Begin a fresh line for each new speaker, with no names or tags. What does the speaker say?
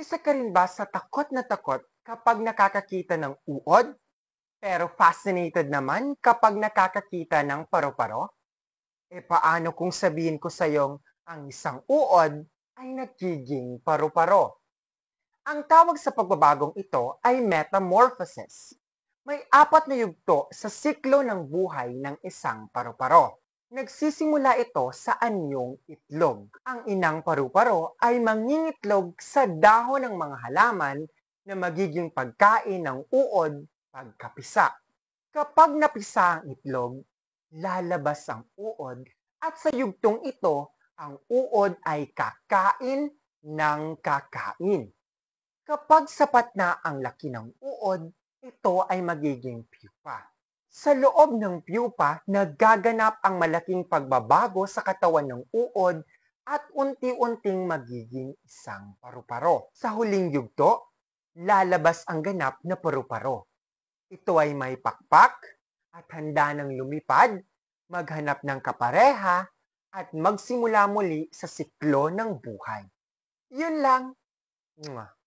Isa ka rin ba sa takot na takot kapag nakakakita ng uod, pero fascinated naman kapag nakakakita ng paru-paro? E paano kung sabihin ko sa iyong ang isang uod ay nagiging paru-paro? Ang tawag sa pagbabagong ito ay metamorphosis. May apat na yugto sa siklo ng buhay ng isang paru-paro. Nagsisimula ito sa anyong itlog. Ang inang paru-paro ay mangingitlog sa dahon ng mga halaman na magiging pagkain ng uod pagkapisa. Kapag napisa ang itlog, lalabas ang uod at sa yugtong ito, ang uod ay kakain ng kakain. Kapag sapat na ang laki ng uod, ito ay magiging pupa. Sa loob ng pupa, nagaganap ang malaking pagbabago sa katawan ng uod at unti-unting magiging isang paru-paro. Sa huling yugto, lalabas ang ganap na paru-paro. Ito ay may pakpak at handa ng lumipad, maghanap ng kapareha at magsimula muli sa siklo ng buhay. Yun lang. Mwah.